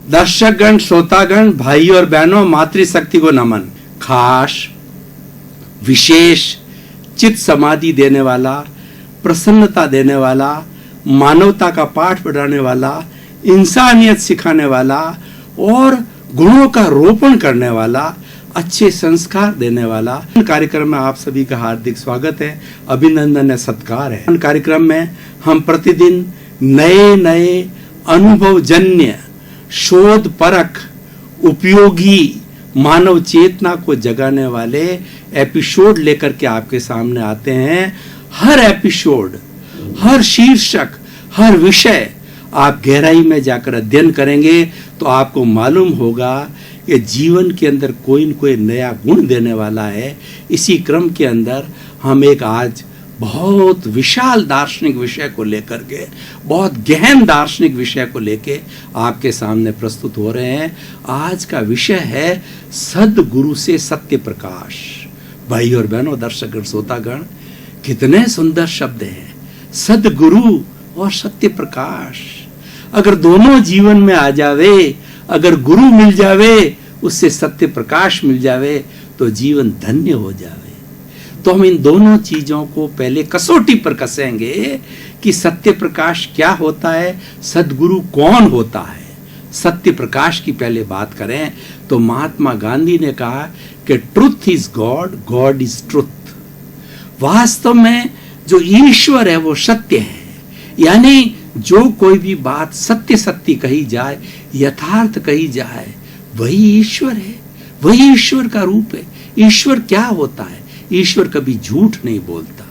दर्शकगण, श्रोतागण, भाई और बहनों, मातृशक्ति को नमन। खास, विशेष, चित्त समाधि देने वाला, प्रसन्नता देने वाला, मानवता का पाठ पढ़ाने वाला, इंसानियत सिखाने वाला और गुणों का रोपण करने वाला, अच्छे संस्कार देने वाला कार्यक्रम में आप सभी का हार्दिक स्वागत है, अभिनंदन है, सत्कार है। कार्यक्रम में हम प्रतिदिन नए नए अनुभवजन्य, शोध परख, उपयोगी, मानव चेतना को जगाने वाले एपिसोड लेकर के आपके सामने आते हैं। हर एपिसोड, हर शीर्षक, हर विषय आप गहराई में जाकर अध्ययन करेंगे तो आपको मालूम होगा कि जीवन के अंदर कोई न कोई नया गुण देने वाला है। इसी क्रम के अंदर हम एक आज बहुत विशाल दार्शनिक विषय को लेकर के, बहुत गहन दार्शनिक विषय को लेके आपके सामने प्रस्तुत हो रहे हैं। आज का विषय है सद्गुरु से सत्य प्रकाश। भाई और बहनों, दर्शक श्रोतागण, कितने सुंदर शब्द हैं, सद्गुरु और सत्य प्रकाश। अगर दोनों जीवन में आ जावे, अगर गुरु मिल जावे, उससे सत्य प्रकाश मिल जावे तो जीवन धन्य हो जावे। तो हम इन दोनों चीजों को पहले कसौटी पर कसेंगे कि सत्य प्रकाश क्या होता है, सद्गुरु कौन होता है। सत्य प्रकाश की पहले बात करें तो महात्मा गांधी ने कहा कि truth is God, God is truth. वास्तव में जो ईश्वर है वो सत्य है, यानी जो कोई भी बात सत्य सत्य कही जाए, यथार्थ कही जाए, वही ईश्वर है, वही ईश्वर का रूप है। ईश्वर क्या होता है? ईश्वर कभी झूठ नहीं बोलता।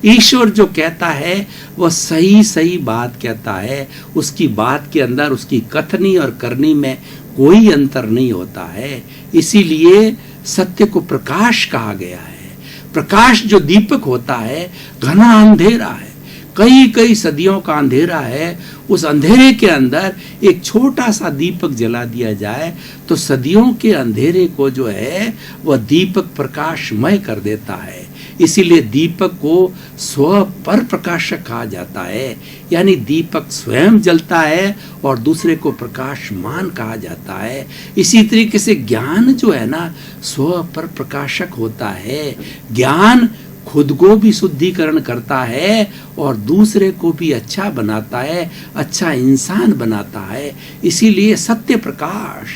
ईश्वर जो कहता है वह सही सही बात कहता है। उसकी बात के अंदर, उसकी कथनी और करनी में कोई अंतर नहीं होता है। इसीलिए सत्य को प्रकाश कहा गया है। प्रकाश जो दीपक होता है, घना अंधेरा है, कई कई सदियों का अंधेरा है, उस अंधेरे के अंदर एक छोटा सा दीपक जला दिया जाए तो सदियों के अंधेरे को जो है वह दीपक प्रकाशमय कर देता है। इसीलिए दीपक को स्व पर प्रकाशक कहा जाता है, यानी दीपक स्वयं जलता है और दूसरे को प्रकाशमान कहा जाता है। इसी तरीके से ज्ञान जो है ना, स्व पर प्रकाशक होता है। ज्ञान खुद को भी शुद्धिकरण करता है और दूसरे को भी अच्छा बनाता है, अच्छा इंसान बनाता है। इसीलिए सत्य प्रकाश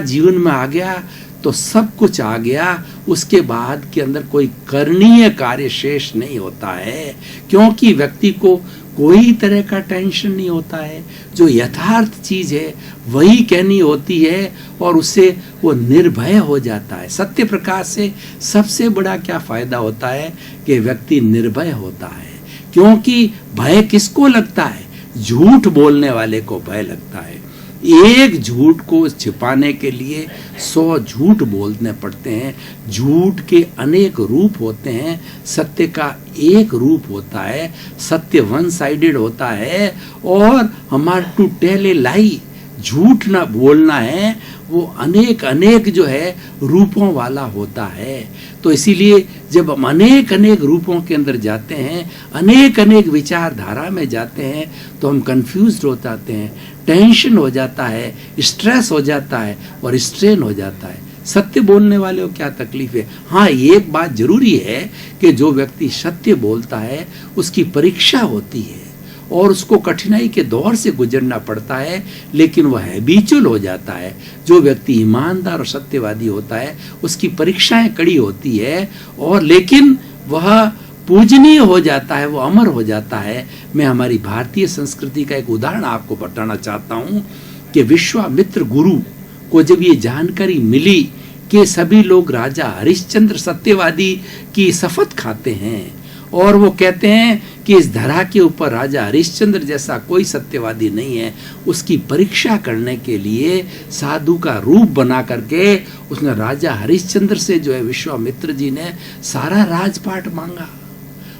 जीवन में आ गया तो सब कुछ आ गया। उसके बाद के अंदर कोई करणीय कार्य शेष नहीं होता है, क्योंकि व्यक्ति को कोई तरह का टेंशन नहीं होता है। जो यथार्थ चीज है वही कहनी होती है और उससे वो निर्भय हो जाता है। सत्य प्रकाश से सबसे बड़ा क्या फायदा होता है कि व्यक्ति निर्भय होता है। क्योंकि भय किसको लगता है? झूठ बोलने वाले को भय लगता है। एक झूठ को छिपाने के लिए 100 झूठ बोलने पड़ते हैं। झूठ के अनेक रूप होते हैं, सत्य का एक रूप होता है। सत्य वन साइडेड होता है और हमारा टू टेल ए लाई, झूठ ना बोलना है, वो अनेक अनेक जो है रूपों वाला होता है। तो इसीलिए जब हम अनेक अनेक रूपों के अंदर जाते हैं, अनेक अनेक विचारधारा में जाते हैं तो हम कंफ्यूज्ड हो जाते हैं, टेंशन हो जाता है, स्ट्रेस हो जाता है और स्ट्रेन हो जाता है। सत्य बोलने वाले को क्या तकलीफ है? हाँ, एक बात जरूरी है कि जो व्यक्ति सत्य बोलता है उसकी परीक्षा होती है और उसको कठिनाई के दौर से गुजरना पड़ता है, लेकिन वह हैबिचुअल हो जाता है। जो व्यक्ति ईमानदार और सत्यवादी होता है उसकी परीक्षाएं कड़ी होती है और लेकिन वह पूजनीय हो जाता है, वो अमर हो जाता है। मैं हमारी भारतीय संस्कृति का एक उदाहरण आपको बताना चाहता हूँ कि विश्वामित्र गुरु को जब ये जानकारी मिली कि सभी लोग राजा हरिश्चंद्र सत्यवादी की शपथ खाते हैं और वो कहते हैं कि इस धरा के ऊपर राजा हरिश्चंद्र जैसा कोई सत्यवादी नहीं है, उसकी परीक्षा करने के लिए साधु का रूप बना करके उसने राजा हरिश्चंद्र से जो है विश्वामित्र जी ने सारा राजपाट मांगा।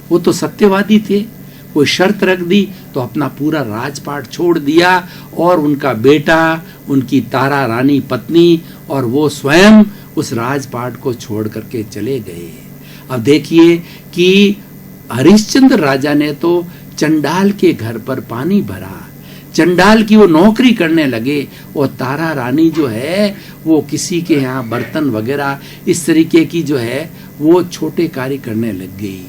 वो तो सत्यवादी थे, कोई शर्त रख दी तो अपना पूरा राजपाट छोड़ दिया और उनका बेटा, उनकी तारा रानी पत्नी और वो स्वयं उस राजपाट को छोड़ करके चले गए। अब देखिए कि हरिश्चंद्र राजा ने तो चंडाल के घर पर पानी भरा, चंडाल की वो नौकरी करने लगे और तारा रानी जो है वो किसी के यहाँ बर्तन वगैरह इस तरीके की जो है वो छोटे कार्य करने लग गई।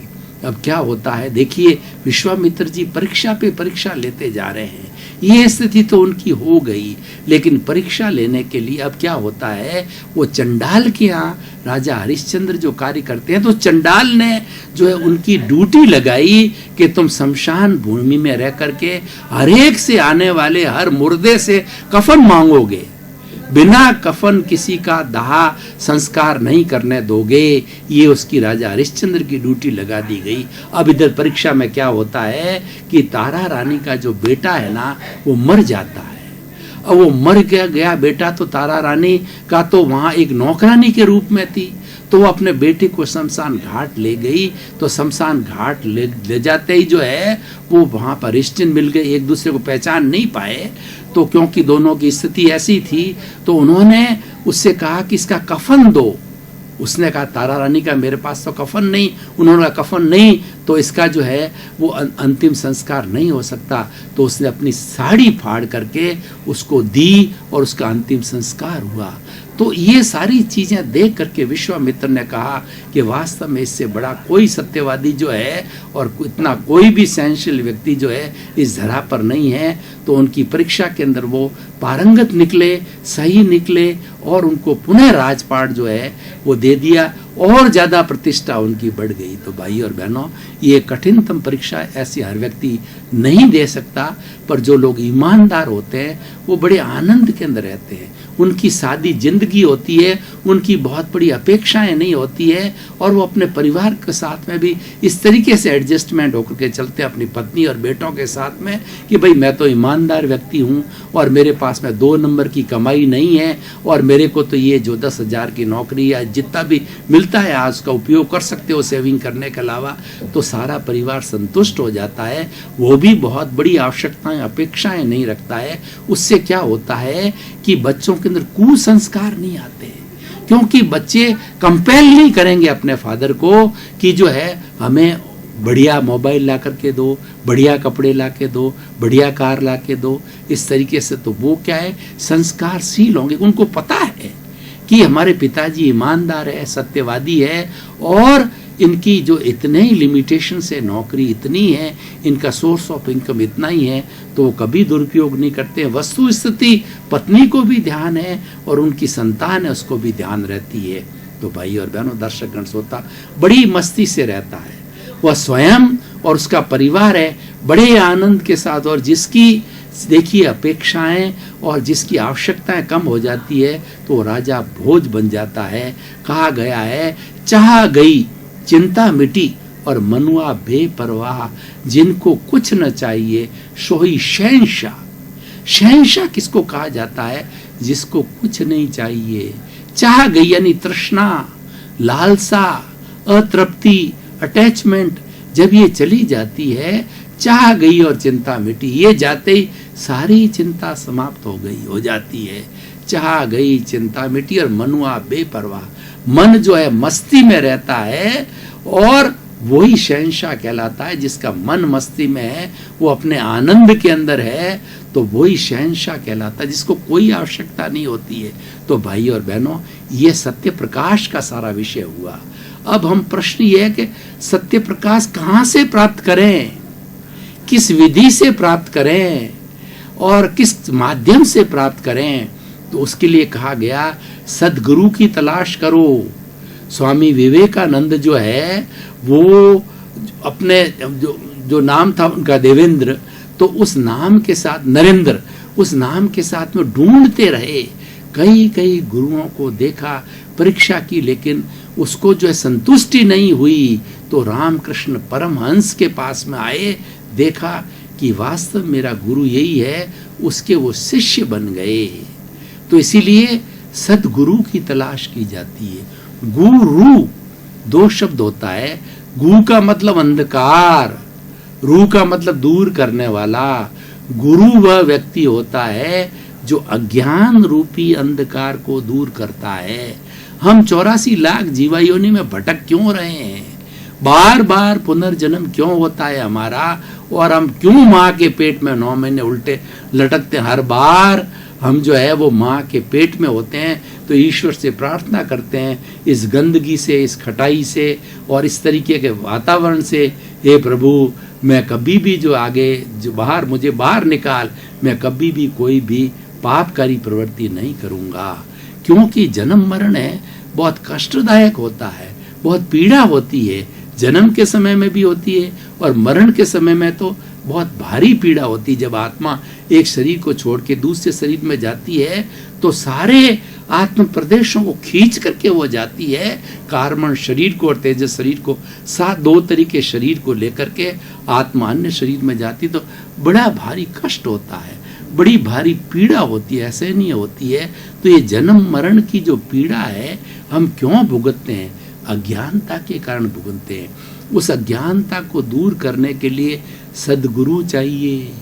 अब क्या होता है देखिए, विश्वामित्र जी परीक्षा पे परीक्षा लेते जा रहे हैं। ये स्थिति तो उनकी हो गई, लेकिन परीक्षा लेने के लिए अब क्या होता है, वो चंडाल के यहाँ राजा हरिश्चंद्र जो कार्य करते हैं, तो चंडाल ने जो है उनकी ड्यूटी लगाई कि तुम शमशान भूमि में रह करके हर एक से आने वाले हर मुर्दे से कफन मांगोगे, बिना कफन किसी का दाह संस्कार नहीं करने दोगे। ये उसकी राजा हरिश्चंद्र की ड्यूटी लगा दी गई। अब इधर परीक्षा में क्या होता है कि तारा रानी का जो बेटा है ना वो मर जाता है। अब वो मर गया बेटा, तो तारा रानी का तो वहां एक नौकरानी के रूप में थी, तो वो अपने बेटे को शमशान घाट ले गई। तो शमशान घाट ले जाते ही जो है वो वहां पर हरिश्चंद्र मिल गए, एक दूसरे को पहचान नहीं पाए। तो क्योंकि दोनों की स्थिति ऐसी थी तो उन्होंने उससे कहा कि इसका कफन दो। उसने कहा तारा रानी का मेरे पास तो कफन नहीं। उन्होंने कहा कफन नहीं तो इसका जो है वो अंतिम संस्कार नहीं हो सकता। तो उसने अपनी साड़ी फाड़ करके उसको दी और उसका अंतिम संस्कार हुआ। तो ये सारी चीजें देख करके विश्वामित्र ने कहा कि वास्तव में इससे बड़ा कोई सत्यवादी जो है और इतना कोई भी सहनशील व्यक्ति जो है इस धरा पर नहीं है। तो उनकी परीक्षा के अंदर वो पारंगत निकले, सही निकले और उनको पुनः राजपाट जो है वो दे दिया और ज्यादा प्रतिष्ठा उनकी बढ़ गई। तो भाई और बहनों, ये कठिनतम परीक्षा ऐसी हर व्यक्ति नहीं दे सकता, पर जो लोग ईमानदार होते हैं वो बड़े आनंद के अंदर रहते हैं। उनकी सादी जिंदगी होती है, उनकी बहुत बड़ी अपेक्षाएं नहीं होती है और वो अपने परिवार के साथ में भी इस तरीके से एडजस्टमेंट होकर के चलते हैं अपनी पत्नी और बेटों के साथ में कि भाई मैं तो ईमानदार व्यक्ति हूँ और मेरे पास में 2 नंबर की कमाई नहीं है और मेरे को तो ये जो 10,000 की नौकरी या जितना भी मिलता है आज का उपयोग कर सकते हो सेविंग करने के अलावा, तो सारा परिवार संतुष्ट हो जाता है। वो भी बहुत बड़ी आवश्यकताएं अपेक्षाएं नहीं रखता है। उससे क्या होता है कि बच्चों के अंदर कुसंस्कार नहीं आते, क्योंकि बच्चे कंपेल नहीं करेंगे अपने फादर को कि जो है हमें बढ़िया मोबाइल ला करके दो, बढ़िया कपड़े ला के दो, बढ़िया कार ला के दो। इस तरीके से तो वो क्या है संस्कारशील होंगे। उनको पता है कि हमारे पिताजी ईमानदार है, सत्यवादी है और इनकी जो इतने ही लिमिटेशन से नौकरी इतनी है, इनका सोर्स ऑफ इनकम इतना ही है, तो वो कभी दुरुपयोग नहीं करते। वस्तु स्थिति पत्नी को भी ध्यान है और उनकी संतान है उसको भी ध्यान रहती है। तो भाई और बहनों, दर्शकगण श्रोता बड़ी मस्ती से रहता है, वह स्वयं और उसका परिवार है बड़े आनंद के साथ। और जिसकी देखिए अपेक्षाएं और जिसकी आवश्यकताएं कम हो जाती है तो राजा भोज बन जाता है। कहा गया है चाह गई चिंता मिटी और मनुआ बेपरवाह, जिनको कुछ न चाहिए सोही शहंशाह। शहंशाह किसको कहा जाता है? जिसको कुछ नहीं चाहिए। चाह गई यानी तृष्णा, लालसा, अतृप्ति, अटैचमेंट जब ये चली जाती है, चाह गई और चिंता मिटी, ये जाते ही सारी चिंता समाप्त हो जाती है। चाह गई चिंता मिटी और मनुआ बेपरवाह, मन जो है मस्ती में रहता है और वही शहंशाह कहलाता है। जिसका मन मस्ती में है, वो अपने आनंद के अंदर है, तो वही शहंशाह कहलाता है, जिसको कोई आवश्यकता नहीं होती है। तो भाई और बहनों, ये सत्य प्रकाश का सारा विषय हुआ। अब हम प्रश्न ये है कि सत्य प्रकाश कहाँ से प्राप्त करें, किस विधि से प्राप्त करें और किस माध्यम से प्राप्त करें? तो उसके लिए कहा गया सदगुरु की तलाश करो। स्वामी विवेकानंद जो है वो अपने जो नाम था उनका देवेंद्र, तो उस नाम के साथ नरेंद्र, उस नाम के साथ में ढूंढते रहे। कई गुरुओं को देखा, परीक्षा की, लेकिन उसको जो है संतुष्टि नहीं हुई। तो रामकृष्ण परमहंस के पास में आए, देखा कि वास्तव मेरा गुरु यही है, उसके वो शिष्य बन गए। तो इसीलिए सदगुरु की तलाश की जाती है। गुरु 2 शब्द होता है। गु का मतलब अंधकार, रू का मतलब दूर करने वाला। गुरु वह व्यक्ति होता है जो अज्ञान रूपी अंधकार को दूर करता है। हम 84 लाख जीवायोनि में भटक क्यों रहे हैं, बार बार पुनर्जन्म क्यों होता है हमारा, और हम क्यों माँ के पेट में 9 महीने उल्टे लटकते हैं। हर बार हम जो है वो माँ के पेट में होते हैं तो ईश्वर से प्रार्थना करते हैं, इस गंदगी से, इस खटाई से और इस तरीके के वातावरण से, हे प्रभु मैं कभी भी जो आगे जो मुझे बाहर निकाल, मैं कभी भी कोई भी पापकारी प्रवृत्ति नहीं करूँगा। क्योंकि जन्म मरण है बहुत कष्टदायक होता है, बहुत पीड़ा होती है, जन्म के समय में भी होती है और मरण के समय में तो बहुत भारी पीड़ा होती है। जब आत्मा एक शरीर को छोड़ के दूसरे शरीर में जाती है तो सारे आत्म प्रदेशों को खींच करके वो जाती है, कार्बन शरीर को और तेजस शरीर को, साथ 2 तरीके शरीर को लेकर के आत्मा अन्य शरीर में जाती, तो बड़ा भारी कष्ट होता है, बड़ी भारी पीड़ा होती है, ऐसे नहीं होती है। तो ये जन्म मरण की जो पीड़ा है हम क्यों भुगतते हैं? अज्ञानता के कारण भुगतते हैं। उस अज्ञानता को दूर करने के लिए सद्गुरु चाहिए।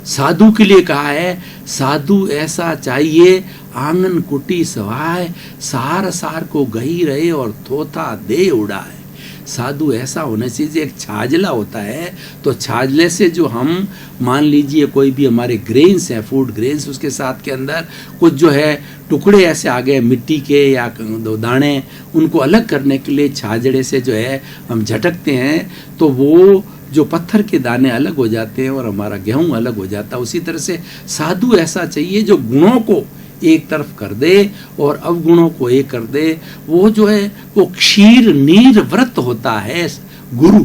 साधु के लिए कहा है, साधु ऐसा चाहिए आंगन कुटी सवाय, सार सार को गही रहे और थोथा दे उड़ाए। साधु ऐसा होने से, एक छाजला होता है तो छाजले से जो हम मान लीजिए कोई भी हमारे ग्रेन्स हैं, फूड ग्रेन्स, उसके साथ के अंदर कुछ जो है टुकड़े ऐसे आ गए मिट्टी के या दाने, उनको अलग करने के लिए छाजड़े से जो है हम झटकते हैं तो वो जो पत्थर के दाने अलग हो जाते हैं और हमारा गेहूं अलग हो जाता है। उसी तरह से साधु ऐसा चाहिए जो गुणों को एक तरफ कर दे और अवगुणों को एक कर दे। वो जो है वो क्षीर नीर व्रत होता है गुरु।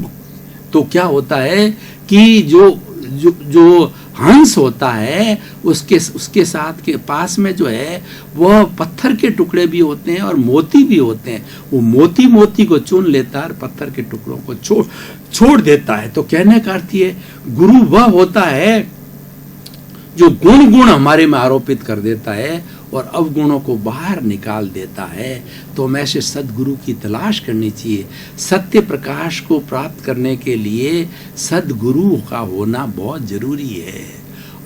तो क्या होता है कि जो हंस होता है उसके साथ के पास में जो है वह पत्थर के टुकड़े भी होते हैं और मोती भी होते हैं। वो मोती को चुन लेता है और पत्थर के टुकड़ों को छोड़ देता है। तो कहने का अर्थ ये, गुरु वह होता है जो गुण हमारे में आरोपित कर देता है और अवगुणों को बाहर निकाल देता है। तो हमें ऐसे सद्गुरु की तलाश करनी चाहिए। सत्य प्रकाश को प्राप्त करने के लिए सद्गुरु का होना बहुत जरूरी है।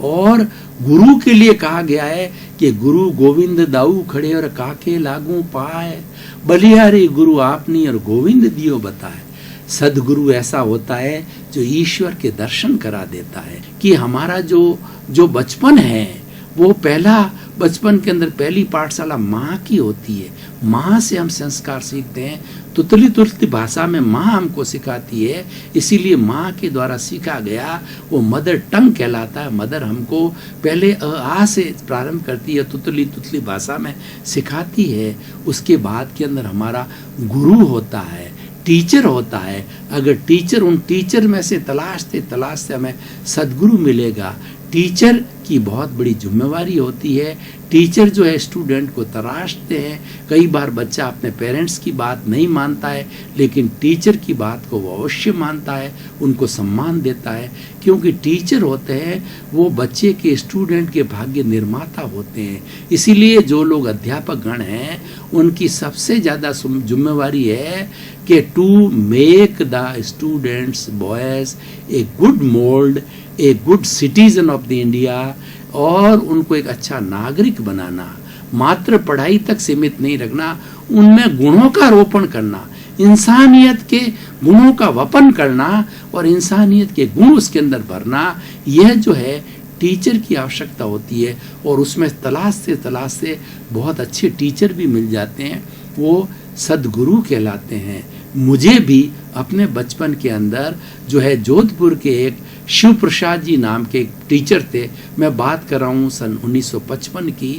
और गुरु के लिए कहा गया है कि गुरु गोविंद दाऊ खड़े और काके लागू पाए, बलिहारी गुरु आपनी और गोविंद दियो बताए। सद्गुरु ऐसा होता है जो ईश्वर के दर्शन करा देता है। कि हमारा जो बचपन है वो पहला बचपन के अंदर पहली पाठशाला माँ की होती है। माँ से हम संस्कार सीखते हैं। तुतली भाषा में माँ हमको सिखाती है, इसीलिए माँ के द्वारा सीखा गया वो मदर टंग कहलाता है। मदर हमको पहले आ से प्रारंभ करती है, तुतली भाषा में सिखाती है। उसके बाद के अंदर हमारा गुरु होता है, टीचर होता है। अगर उन टीचर में से तलाशते हमें सद्गुरु मिलेगा। टीचर की बहुत बड़ी जिम्मेवारी होती है। टीचर जो है स्टूडेंट को तराशते हैं। कई बार बच्चा अपने पेरेंट्स की बात नहीं मानता है, लेकिन टीचर की बात को वो अवश्य मानता है, उनको सम्मान देता है। क्योंकि टीचर होते हैं वो बच्चे के, स्टूडेंट के भाग्य निर्माता होते हैं। इसीलिए जो लोग अध्यापक गण हैं उनकी सबसे ज़्यादा जिम्मेवारी है कि to make the students boys a good mould, a good citizen of the India, और उनको एक अच्छा नागरिक बनाना। मात्र पढ़ाई तक सीमित नहीं रखना, उनमें गुणों का रोपण करना, इंसानियत के गुणों का वपन करना और इंसानियत के गुण उसके अंदर भरना। यह जो है टीचर की आवश्यकता होती है। और उसमें तलाशते बहुत अच्छे टीचर भी मिल जाते हैं, वो सद्गुरु कहलाते हैं। मुझे भी अपने बचपन के अंदर जो है जोधपुर के एक शिव प्रसाद जी नाम के एक टीचर थे, मैं बात कर रहा हूँ सन 1955 की।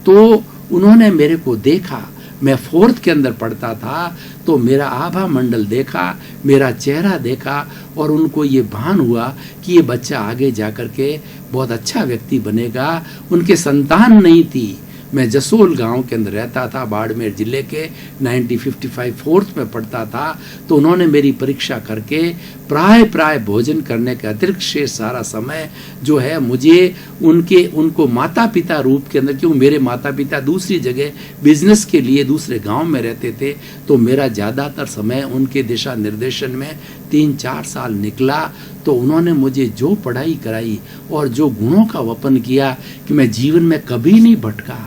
तो उन्होंने मेरे को देखा, मैं 4th के अंदर पढ़ता था, तो मेरा आभा मंडल देखा, मेरा चेहरा देखा और उनको ये भान हुआ कि ये बच्चा आगे जाकर के बहुत अच्छा व्यक्ति बनेगा। उनके संतान नहीं थी। मैं जसोल गांव के अंदर रहता था, बाड़मेर जिले के, 1955 4th में पढ़ता था। तो उन्होंने मेरी परीक्षा करके प्राय भोजन करने के अतिरिक्त शेष सारा समय जो है मुझे उनको माता पिता रूप के अंदर, क्यों मेरे माता पिता दूसरी जगह बिजनेस के लिए दूसरे गांव में रहते थे, तो मेरा ज़्यादातर समय उनके दिशा निर्देशन में 3-4 साल निकला। तो उन्होंने मुझे जो पढ़ाई कराई और जो गुणों का वपन किया कि मैं जीवन में कभी नहीं भटका।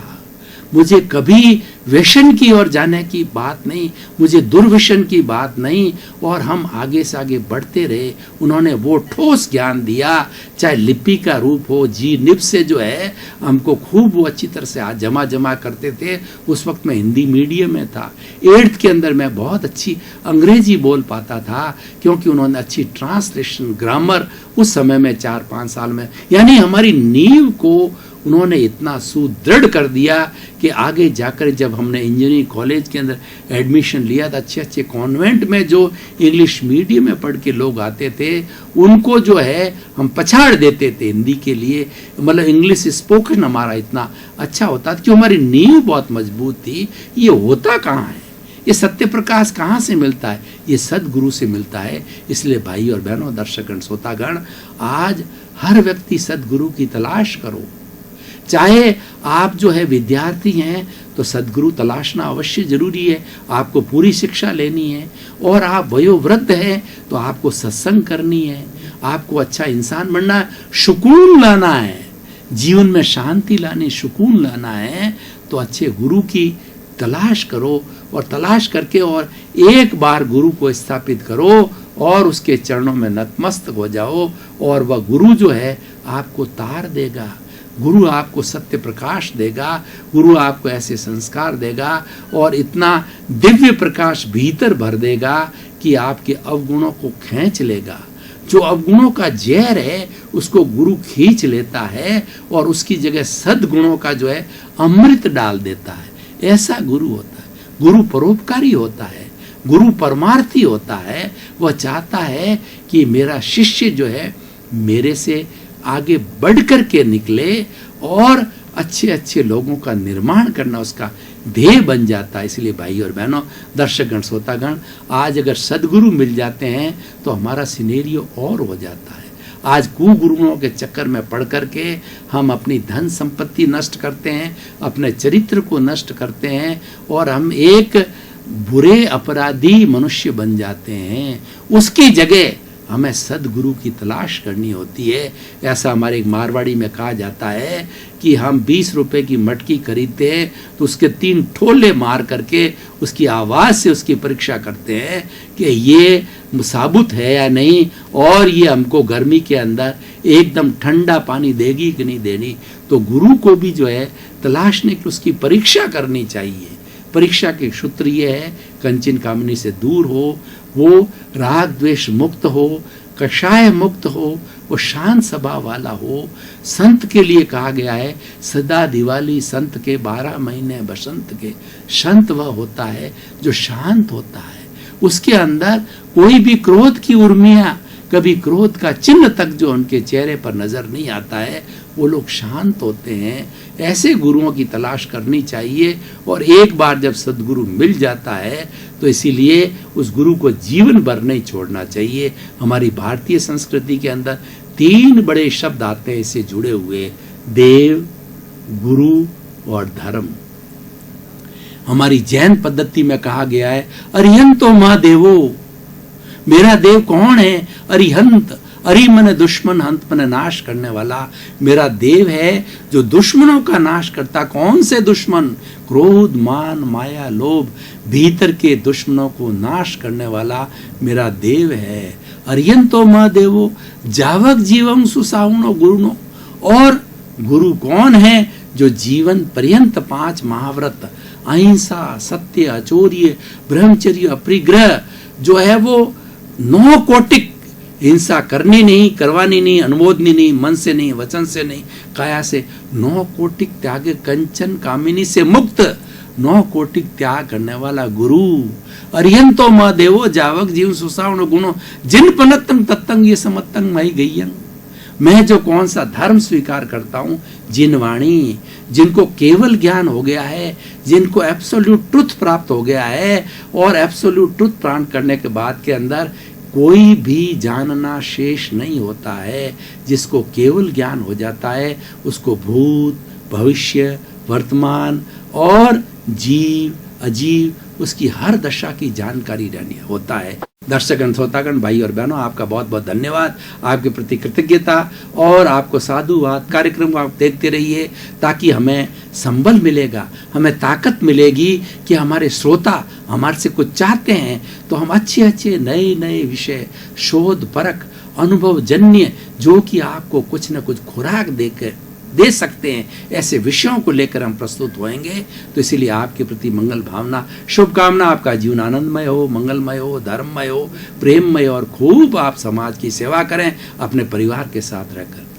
मुझे कभी व्यसन की ओर जाने की बात नहीं, मुझे दुर्व्यसन की बात नहीं। और हम आगे से आगे बढ़ते रहे। उन्होंने वो ठोस ज्ञान दिया, चाहे लिपि का रूप हो, जी निब से जो है हमको खूब वो अच्छी तरह से जमा करते थे। उस वक्त मैं हिंदी मीडियम में था, 8th के अंदर मैं बहुत अच्छी अंग्रेजी बोल पाता था, क्योंकि उन्होंने अच्छी ट्रांसलेशन, ग्रामर उस समय में 4-5 साल में, यानी हमारी नींव को उन्होंने इतना सुदृढ़ कर दिया कि आगे जाकर जब हमने इंजीनियरिंग कॉलेज के अंदर एडमिशन लिया था, अच्छे अच्छे कॉन्वेंट में जो इंग्लिश मीडियम में पढ़ के लोग आते थे, उनको जो है हम पछाड़ देते थे हिंदी के लिए। मतलब इंग्लिश स्पोकन हमारा इतना अच्छा होता था कि हमारी नींव बहुत मजबूत थी। ये होता कहाँ है? ये सत्य प्रकाश कहाँ से मिलता है? ये सदगुरु से मिलता है। इसलिए भाई और बहनों, दर्शकगण, श्रोतागण, आज हर व्यक्ति सदगुरु की तलाश करो। चाहे आप जो है विद्यार्थी हैं तो सदगुरु तलाशना अवश्य जरूरी है, आपको पूरी शिक्षा लेनी है। और आप वयोवृद्ध हैं तो आपको सत्संग करनी है, आपको अच्छा इंसान बनना है, सुकून लाना है, जीवन में शांति लानी, सुकून लाना है, तो अच्छे गुरु की तलाश करो। और तलाश करके और एक बार गुरु को स्थापित करो और उसके चरणों में नतमस्तक हो जाओ, और वह गुरु जो है आपको तार देगा, गुरु आपको सत्य प्रकाश देगा, गुरु आपको ऐसे संस्कार देगा और इतना दिव्य प्रकाश भीतर भर देगा कि आपके अवगुणों को खींच लेगा। जो अवगुणों का जहर है उसको गुरु खींच लेता है और उसकी जगह सद्गुणों का जो है अमृत डाल देता है। ऐसा गुरु होता है। गुरु परोपकारी होता है, गुरु परमार्थी होता है। वह चाहता है कि मेरा शिष्य जो है मेरे से आगे बढ़ कर के निकले और अच्छे अच्छे लोगों का निर्माण करना उसका ध्येय बन जाता है। इसलिए भाई और बहनों, दर्शकगण, श्रोतागण, आज अगर सदगुरु मिल जाते हैं तो हमारा सिनेरियो और हो जाता है। आज कुगुरुओं के चक्कर में पड़ करके हम अपनी धन संपत्ति नष्ट करते हैं, अपने चरित्र को नष्ट करते हैं और हम एक बुरे अपराधी मनुष्य बन जाते हैं। उसकी जगह हमें सदगुरु की तलाश करनी होती है। ऐसा हमारे एक मारवाड़ी में कहा जाता है कि हम 20 रुपए की मटकी खरीदते हैं तो उसके 3 ठोले मार करके उसकी आवाज़ से उसकी परीक्षा करते हैं कि ये साबुत है या नहीं, और ये हमको गर्मी के अंदर एकदम ठंडा पानी देगी कि नहीं देनी। तो गुरु को भी जो है तलाशने की उसकी परीक्षा करनी चाहिए। परीक्षा के सूत्र ये है, कंचन कामनी से दूर हो, वो राग द्वेष मुक्त हो, कषाय मुक्त हो, वो शांत स्वभाव वाला हो। संत के लिए कहा गया है, सदा दिवाली संत के 12 महीने बसंत के। संत वह होता है जो शांत होता है, उसके अंदर कोई भी क्रोध की उर्मियां, कभी क्रोध का चिन्ह तक जो उनके चेहरे पर नजर नहीं आता है, वो लोग शांत होते हैं। ऐसे गुरुओं की तलाश करनी चाहिए। और एक बार जब सदगुरु मिल जाता है तो इसीलिए उस गुरु को जीवन भर नहीं छोड़ना चाहिए। हमारी भारतीय संस्कृति के अंदर 3 बड़े शब्द आते हैं इससे जुड़े हुए, देव, गुरु और धर्म। हमारी जैन पद्धति में कहा गया है, अरिहंतो मां देवो, मेरा देव कौन है? अरिहंत, अरि मन दुश्मन, हंत मन नाश करने वाला। मेरा देव है जो दुश्मनों का नाश करता। कौन से दुश्मन? क्रोध, मान, माया, लोभ, भीतर के दुश्मनों को नाश करने वाला मेरा देव है। अरियंतो मां देवो जावक जीवं सुसाहुनो गुरुनो। और गुरु कौन है? जो जीवन पर्यंत 5 महाव्रत, अहिंसा, सत्य, अचौर्य, ब्रह्मचर्य, अपरिग्रह जो है वो 9 कोटिक हिंसा करनी नहीं, करवानी नहीं, अनुमोदनी नहीं, मन से नहीं, वचन से नहीं, काया से, 9 कोटिक त्याग, कंचन कामिनी से मुक्त, 9 कोटिक त्याग करने वाला गुरु। अरिहंतो मां देवो जावक जीवन सुसावनो गुणो जिन पनत्तंग तत्तंग ये समत्तंग मई गईयंग। मैं जो कौन सा धर्म स्वीकार करता हूं, जिन वाणी, जिनको केवल ज्ञान हो गया है, जिनको एब्सोल्यूट ट्रुथ प्राप्त हो गया है, और एब्सोल्यूट ट्रुथ प्राप्त करने के बाद के अंदर कोई भी जानना शेष नहीं होता है। जिसको केवल ज्ञान हो जाता है उसको भूत, भविष्य, वर्तमान और जीव, अजीव, उसकी हर दशा की जानकारी रहनी होता है। दर्शकगण, श्रोतागण, भाई और बहनों, आपका बहुत बहुत धन्यवाद, आपके प्रति कृतज्ञता और आपको साधुवाद। कार्यक्रम को आप देखते रहिए ताकि हमें संबल मिलेगा, हमें ताकत मिलेगी कि हमारे श्रोता हमारे से कुछ चाहते हैं तो हम अच्छे अच्छे नए नए विषय, शोध परक, अनुभव जन्य, जो कि आपको कुछ न कुछ खुराक दे सकते हैं, ऐसे विषयों को लेकर हम प्रस्तुत होंगे। तो इसीलिए आपके प्रति मंगल भावना, शुभकामना, आपका जीवन आनंदमय हो, मंगलमय हो, धर्ममय हो, प्रेममय, और खूब आप समाज की सेवा करें अपने परिवार के साथ रहकर।